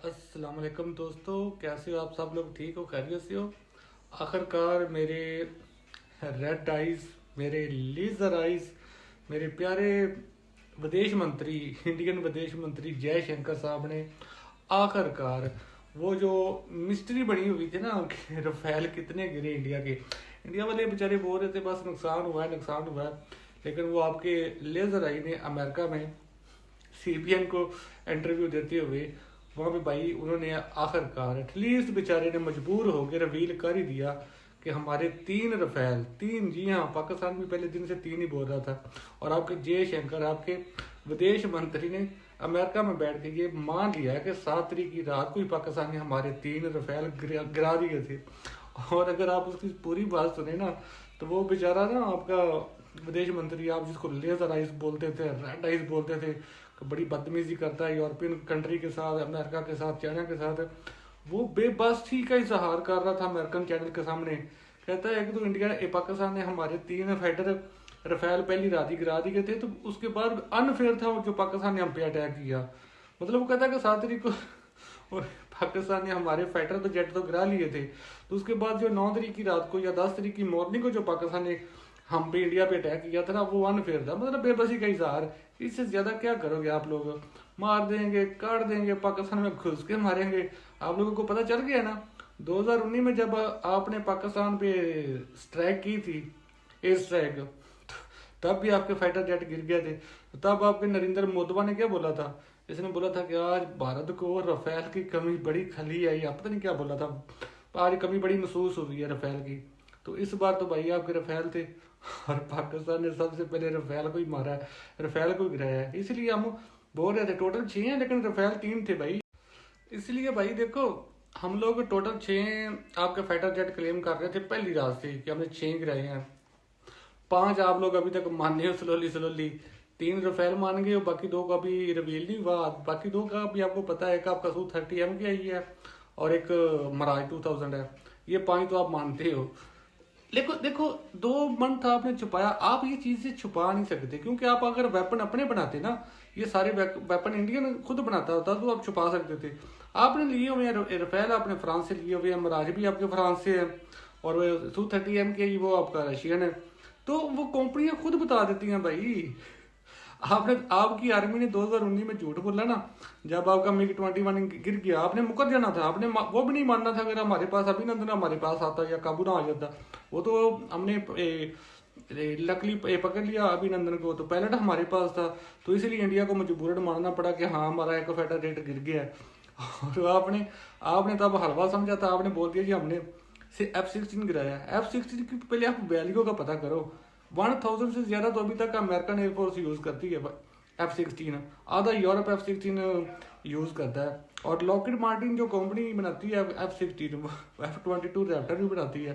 अस्सलाम वालेकुम दोस्तों, कैसे हो आप सब लोग? ठीक हो, खैरियत से हो? आखिरकार मेरे रेड आइज, मेरे लेज़र आइज, मेरे प्यारे विदेश मंत्री, इंडियन विदेश मंत्री जयशंकर साहब ने आखिरकार वो जो मिस्ट्री बनी हुई थी ना कि रफेल कितने गिरे इंडिया के, इंडिया वाले बेचारे बोल रहे थे बस नुकसान हुआ है, नुकसान हुआ है। लेकिन वो आपके लेज़र आई ने अमेरिका में सीबीएन को इंटरव्यू देते हुए वहाँ पे भाई उन्होंने आखिरकार एटलीस्ट बेचारे ने मजबूर होकर रिवील कर ही दिया कि हमारे 3 रफेल, 3, जी हाँ, पाकिस्तान भी पहले दिन से 3 ही बोल रहा था। और आपके जयशंकर, आपके विदेश मंत्री ने अमेरिका में बैठ के ये मान लिया है कि 7 तारीख की रात को ही पाकिस्तान ने हमारे 3 रफेल गिरा दिए थे। और अगर आप उसकी पूरी बात सुने ना, तो वो बेचारा ना आपका विदेश मंत्री, आप जिसको लेजर आइज बोलते थे, रेड आइज बोलते थे, बड़ी बदतमीजी करता है यूरोपियन कंट्री के साथ, अमेरिका के साथ, चाइना के साथ, वो बेबसी का इजहार कर रहा था अमेरिकन चैनल के सामने। कहता है कि तो इंडिया पाकिस्तान ने हमारे 3 फाइटर रफेल पहली रात ही गिरा दिए थे, तो उसके बाद अनफेयर था वो जो पाकिस्तान ने हम पे अटैक किया। मतलब वो कहता है कि 7 तारीख को और पाकिस्तान ने हमारे फाइटर तो जेट तो गिरा लिए थे, तो उसके बाद जो 9 तारीख की रात को या 10 तारीख की मॉर्निंग को जो पाकिस्तान ने हम पे इंडिया पे अटैक किया था ना, वो अनफेयर था। मतलब बेबसी का इजहार, इससे ज्यादा क्या करोगे आप लोग? मार देंगे, काट देंगे, पाकिस्तान में घुस के मारेंगे। आप लोगों को पता चल गया ना 2019 में जब आपने पाकिस्तान पे स्ट्राइक की थी, एयर स्ट्राइक, तब भी आपके फाइटर जेट गिर गए थे। तब आपके नरेंद्र मोदवा ने क्या बोला था? इसने बोला था कि आज भारत को रफेल की कमी बड़ी खली आई, आप पता नहीं क्या बोला था, आज कमी बड़ी महसूस हो रही है रफेल की। तो इस बार तो भाई आपके रफेल थे और पाकिस्तान ने सबसे पहले रफेल को ही मारा है, रफेल को गिराया है। इसलिए हम बोल रहे थे टोटल 6 हैं, लेकिन रफेल 3 थे भाई। इसलिए भाई देखो, हम लोग टोटल 6 आपके फाइटर जेट क्लेम कर रहे थे पहली रात से कि हमने 6 गिराए हैं। 5 आप लोग अभी तक माने हो स्लोली स्लोली, 3 रफेल मान गए हो, बाकी 2 का भी रिवील नहीं हुआ। बाकी 2 का भी आपको पता है कि आपका Su-30M की आई है और एक मराज 2000 है। ये 5 तो आप मानते हो। देखो देखो, 2 मंथ आपने छुपाया, आप ये चीजें छुपा नहीं सकते, क्योंकि आप अगर वेपन अपने बनाते ना, ये सारे वेपन इंडियन खुद बनाता होता तो आप छुपा सकते थे। आपने लिए हुए हैं रफेल, आपने फ्रांस से लिए हुए हैं, मराज भी आपके फ्रांस से है, और Su-30M के वो आपका रशियन है। तो वो कंपनियां खुद बता देती हैं भाई। आपकी आर्मी ने 2019 में झूठ बोला ना, जब आपका MiG-21 गिर गया, आपने मुकर जाना था, आपने वो भी नहीं मानना था। अगर हमारे पास अभिनंदन हमारे पास आता या काबू ना आ जाता, वो तो हमने लकली पकड़ लिया अभिनंदन को, तो पायलट हमारे पास था, तो इसलिए इंडिया को मजबूरन मानना पड़ा कि हाँ हमारा एक फाइटर जेट गिर गया है। और आपने आपने तब हलवा समझा था, आपने बोल दिया जी हमने से F-16 गिराया। F-16 की पहले आप वैल्यू का पता करो। 1000 से ज्यादा तो अभी तक अमेरिकन एयरफोर्स यूज करती है F-16, आधा यूरोप F-16 यूज करता है। और लॉकहीड मार्टिन जो कंपनी बनाती है F-16, वो F-22 रैप्टर भी बनाती है,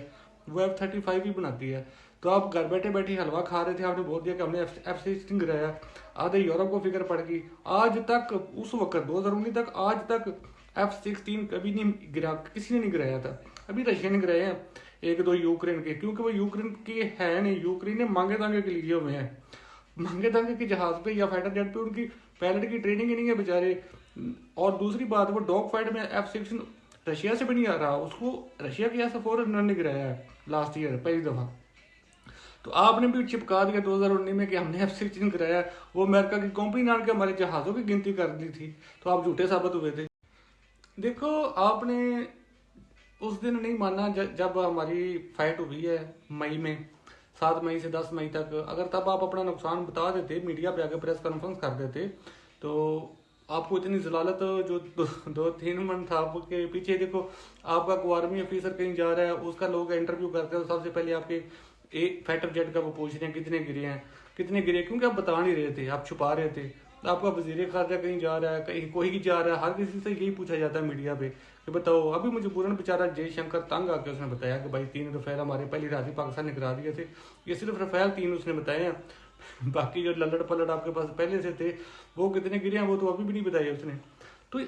वो F-35 भी बनाती है। तो आप घर बैठे बैठे हलवा खा रहे थे, आपने बोल दिया कि हमने F-16 गिराया, आधे यूरोप को फिक्र पड़ गई। आज तक, उस वक्त 2019 तक, आज तक F-16 कभी नहीं गिरा, किसी ने नहीं गिराया था। अभी रशिया ने गिराए हैं 1-2 यूक्रेन के, क्योंकि वो यूक्रेन के है नहीं, यूक्रेन ने मांगे तांगे के लिए हुए हैं। मांगे तांगे के जहाज पे या फाइटर जेट पे उनकी पायलट की ट्रेनिंग ही नहीं है बेचारे। और दूसरी बात, वो डॉग फाइट में F-16 रशिया से भी नहीं आ रहा, उसको रशिया के S-400 ने गिराया है लास्ट ईयर पहली दफा। तो आपने भी चिपका दिया 2019 में कि हमने F-16 गिराया, वो अमेरिका की कंपनी नाम के हमारे जहाजों की गिनती कर दी थी, तो आप झूठे साबित हुए थे। देखो, आपने उस दिन नहीं माना जब हमारी फाइट हुई है मई में, 7 मई से 10 मई तक। अगर तब आप अपना नुकसान बता देते, मीडिया पे आके प्रेस कॉन्फ्रेंस कर देते, तो आपको इतनी जलालत जो 2-3 मंथ आपके पीछे, देखो आपका को आर्मी ऑफिसर कहीं जा रहा है, उसका लोग इंटरव्यू करते हैं, तो सबसे पहले आपके एक फाइटर जेट का वो पूछ रहे हैं कितने गिरे हैं, कितने गिरे, क्योंकि आप बता नहीं रहे थे, आप छुपा रहे थे। आपका वजीर खारजा कहीं जा रहा है, कहीं कोई जा रहा है, हर किसी से यही पूछा जाता है मीडिया पे कि बताओ। अभी मुझे पूरन बेचारा जयशंकर तंग आके उसने बताया कि भाई 3 रफेल हमारे पहली रात ही पाकिस्तान ने गिरा दिए थे। ये सिर्फ रफेल 3 उसने बताए हैं, बाकी जो लल्लड़ पलड़ आपके पास पहले से थे वो कितने गिरे हैं वो तो अभी भी नहीं बताया उसने। तो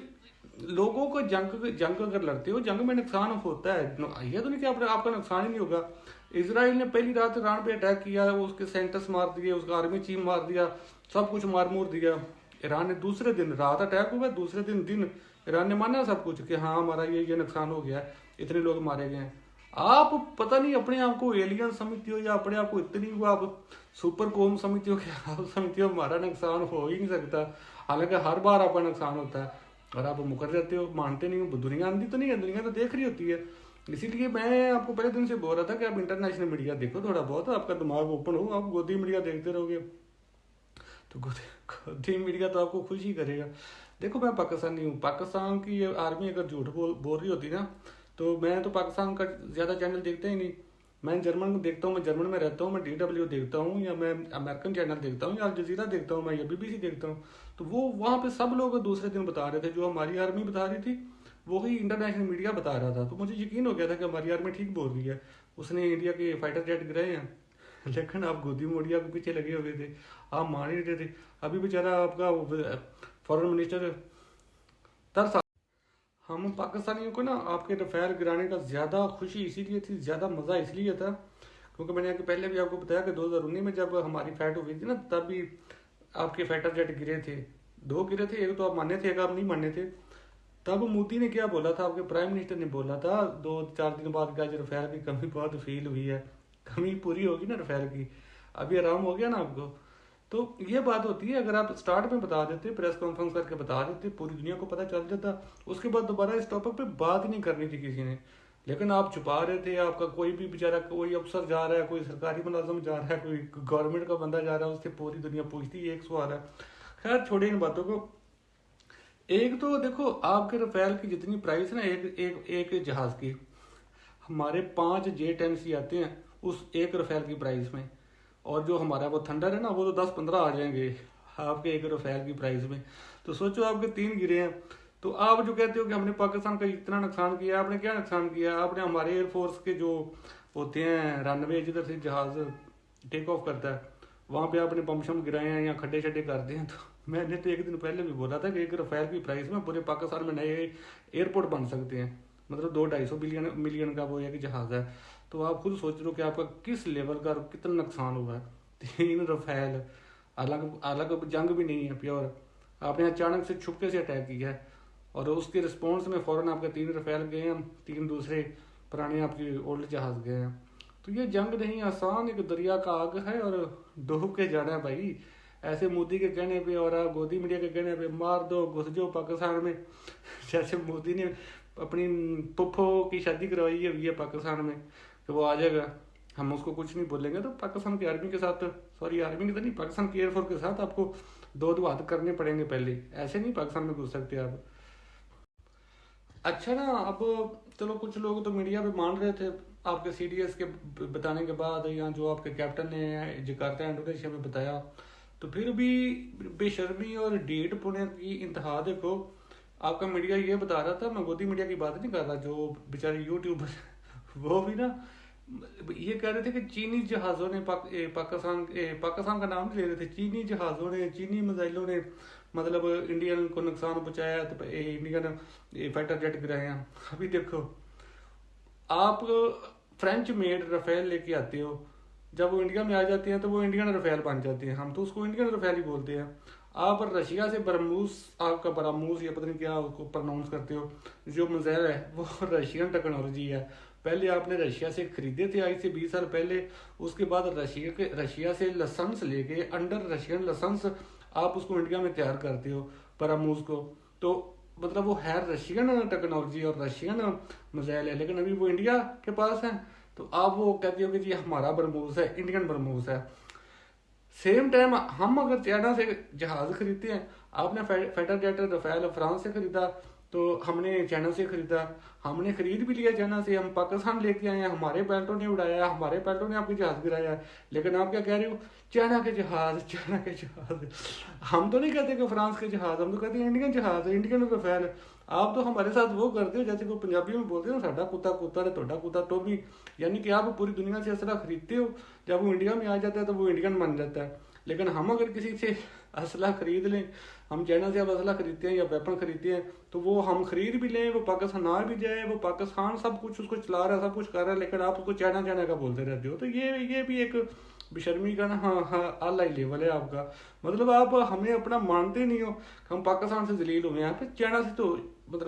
लोगों को जंग अगर लड़ते हो, जंग में नुकसान होता है, ये तो नहीं कि आपका नुकसान ही नहीं होगा। इसराइल ने पहली रात ईरान पे अटैक किया, उसके सेंटर्स मार दिए, उसका आर्मी चीफ मार दिया, सब कुछ मार मूर दिया। ईरान ने दूसरे दिन रात अटैक हुआ, दूसरे दिन ईरान ने माना सब कुछ कि हाँ हमारा ये नुकसान हो गया है, इतने लोग मारे गए हैं। आप पता नहीं अपने आप को एलियन समझते हो या अपने आप को इतनी वो आप सुपर कॉम समझते हो कि आप समझते हो हमारा नुकसान हो ही नहीं सकता, हालांकि हर बार आपका नुकसान होता है और आप मुकर जाते हो, मानते नहीं हो। दुनिया आंधी तो नहीं है, दुनिया तो देख रही होती है। इसीलिए मैं आपको पहले दिन से बोल रहा था कि आप इंटरनेशनल मीडिया देखो थोड़ा बहुत, आपका दिमाग ओपन हो। आप गोदी मीडिया देखते रहोगे तो गोदी मीडिया तो आपको खुश ही करेगा। देखो मैं पाकिस्तानी हूँ, पाकिस्तान की ये आर्मी अगर झूठ बोल रही होती ना तो मैं तो पाकिस्तान का ज़्यादा चैनल देखता ही नहीं। मैं जर्मन देखता हूँ, मैं जर्मन में रहता हूँ, मैं DW देखता हूँ, या मैं अमेरिकन चैनल देखता हूँ, या अल जजीरा देखता हूँ, मैं या BBC देखता हूँ। तो वो वहाँ पे सब लोग दूसरे दिन बता रहे थे, जो हमारी आर्मी बता रही थी वही इंटरनेशनल मीडिया बता रहा था। तो मुझे यकीन हो गया था कि हमारी आर्मी ठीक बोल रही है, उसने इंडिया के फाइटर जेट गिराए हैं। लेकिन आप गोदी मीडिया के पीछे लगे हुए थे, आप मान ही रहे थे। अभी बेचारा आपका फॉरेन मिनिस्टर तरस। हम पाकिस्तानियों को ना आपके रफेल गिराने का ज़्यादा खुशी इसीलिए थी, ज़्यादा मज़ा इसलिए था क्योंकि मैंने आगे पहले भी आपको बताया कि 2019 में जब हमारी फाइट हुई थी ना, तब भी आपके फाइटर जेट गिरे थे, 2 गिरे थे, एक तो आप माने थे, एक आप नहीं माने थे। तब मोदी ने क्या बोला था, आपके प्राइम मिनिस्टर ने बोला था 2-4 दिन बाद का, रफेल की कमी बहुत फील हुई है, कमी पूरी होगी ना रफेल की, अभी आराम हो गया ना आपको। तो ये बात होती है, अगर आप स्टार्ट में बता देते, प्रेस कॉन्फ्रेंस करके बता देते, पूरी दुनिया को पता चल जाता, उसके बाद दोबारा इस टॉपिक पे बात नहीं करनी थी किसी ने। लेकिन आप छुपा रहे थे, आपका कोई भी बेचारा, कोई अफसर जा रहा है, कोई सरकारी मुलाजम जा रहा है, कोई गवर्नमेंट का बंदा जा रहा है, उससे पूरी दुनिया पूछती है, एक सवाल है। खैर छोड़िए इन बातों को। एक तो देखो आपके रफेल की जितनी प्राइस है ना, एक जहाज की, हमारे 5 J-10C आते हैं उस एक रफेल की प्राइस में, और जो हमारा वो थंडर है ना वो तो 10-15 आ जाएंगे आपके एक रफेल की प्राइस में। तो सोचो आपके 3 गिरे हैं। तो आप जो कहते हो कि हमने पाकिस्तान का इतना नुकसान किया, आपने क्या नुकसान किया? आपने हमारे एयरफोर्स के जो होते हैं रनवे, जिधर से जहाज टेक ऑफ करता है, वहाँ पे आपने बम शम गिराए हैं या खड्डे शड्डे कर दिए हैं। तो मैंने तो एक दिन पहले भी बोला था कि एक रफेल की प्राइस में पूरे पाकिस्तान में नए एयरपोर्ट बन सकते हैं, मतलब 200-250 मिलियन का वो एक जहाज है। तो आप खुद सोच रहे हो कि आपका किस लेवल का कितना नुकसान हुआ है। 3 रफेल, अलग अलग जंग भी नहीं है प्योर, आपने अचानक से छुपके से अटैक किया है और उसके रिस्पॉन्स में फ़ौरन आपके 3 रफेल गए हैं, 3 दूसरे पुराने आपके ओल्ड जहाज गए हैं। तो ये जंग नहीं आसान, एक दरिया का आग है और डूब के जाना है भाई। ऐसे मोदी के कहने पे और आप गोदी मीडिया के कहने पे मार दो, घुस जाओ पाकिस्तान में। जैसे मोदी ने अपनी पुप्पो की शादी करवाई हुई है पाकिस्तान में कि वो आ जाएगा, हम उसको कुछ नहीं बोलेंगे। तो पाकिस्तान की आर्मी के साथ, सॉरी आर्मी की तो नहीं, पाकिस्तान की एयरफोर्स के साथ आपको दो हाथ करने पड़ेंगे पहले, ऐसे नहीं पाकिस्तान में घुस सकते आप। अच्छा ना, अब चलो कुछ लोग तो मीडिया पे मान रहे थे आपके CDS के बताने के बाद, या जो आपके कैप्टन ने जकार्ता इंडोनेशिया में बताया, तो फिर भी बेशर्मी और ढीठ पुणे की इंतहा देखो। आपका मीडिया ये बता रहा था, मैं गोदी मीडिया की बात नहीं कर रहा, जो बेचारे यूट्यूबर वो भी ना ये कह रहे थे कि चीनी जहाज़ों ने पाकिस्तान का नाम नहीं ले रहे थे, चीनी जहाज़ों ने, चीनी मिसाइलों ने मतलब इंडियन को नुकसान पहुंचाया, तो इंडियन फाइटर जेट गिराए हैं। अभी देखो आप फ्रेंच मेड रफेल लेके आते हो, जब वो इंडिया में आ जाती हैं तो वो इंडियन रफेल बन जाते हैं, हम तो उसको इंडियन रफेल ही बोलते हैं। आप रशिया से बरामूस, आपका बरामूस या पता नहीं क्या उसको प्रोनाउंस करते हो, जो मिसाइल है वो रशियन टेक्नोलॉजी है। पहले आपने रशिया से खरीदे थे आज से 20 साल पहले, उसके बाद रशिया से लाइसेंस लेके अंडर रशियन लाइसेंस आप उसको इंडिया में तैयार करते हो बरामूस को। तो मतलब वो है रशियन टेक्नोलॉजी और रशियन मिसाइल है, लेकिन अभी वो इंडिया के पास है। तो आप वो कहते हो कि जी हमारा बरमूस है, इंडियन बरमूस है। सेम टाइम हम अगर चाइना से जहाज खरीदते हैं, आपने फाइटर जेट रफेल फ्रांस से खरीदा, तो हमने चाइना से खरीदा, हमने खरीद भी लिया चाइना से, हम पाकिस्तान लेके आए हैं, हमारे पायलटों ने उड़ाया, हमारे पायलटों ने आपके जहाज गिराया है। लेकिन आप क्या कह रहे हो, चाइना के जहाज, चाइना के जहाज। हम तो नहीं कहते कि फ्रांस के जहाज, हम तो कहते हैं इंडियन जहाज, इंडियन रफेल। आप तो हमारे साथ वो करते हो जैसे कोई पंजाबी में बोलते हो ना, साडा कुत्ता कुत्ता ने तोड़ा कुत्ता टोबी, यानी कि आप पूरी दुनिया से असला खरीदते हो, जब वो इंडिया में आ जाता है तो वो इंडियन बन जाता है। लेकिन हम अगर किसी से असला खरीद लें, हम चाइना से अब असला खरीदते हैं या वेपन खरीदते हैं, तो वो हम खरीद भी लें, वो पाकिस्तान आ भी जाए, वो पाकिस्तान सब कुछ उसको चला रहा है, सब कुछ कर रहा है, लेकिन आप उसको चाइना चाइना का बोलते रहते हो। तो ये भी एक बेशर्मी का ना, हाँ हाँ आला ही लेवल है आपका। मतलब आप हमें अपना मानते नहीं हो, हम पाकिस्तान से जलील हुए हैं, यहाँ पे चाइना से तो मतलब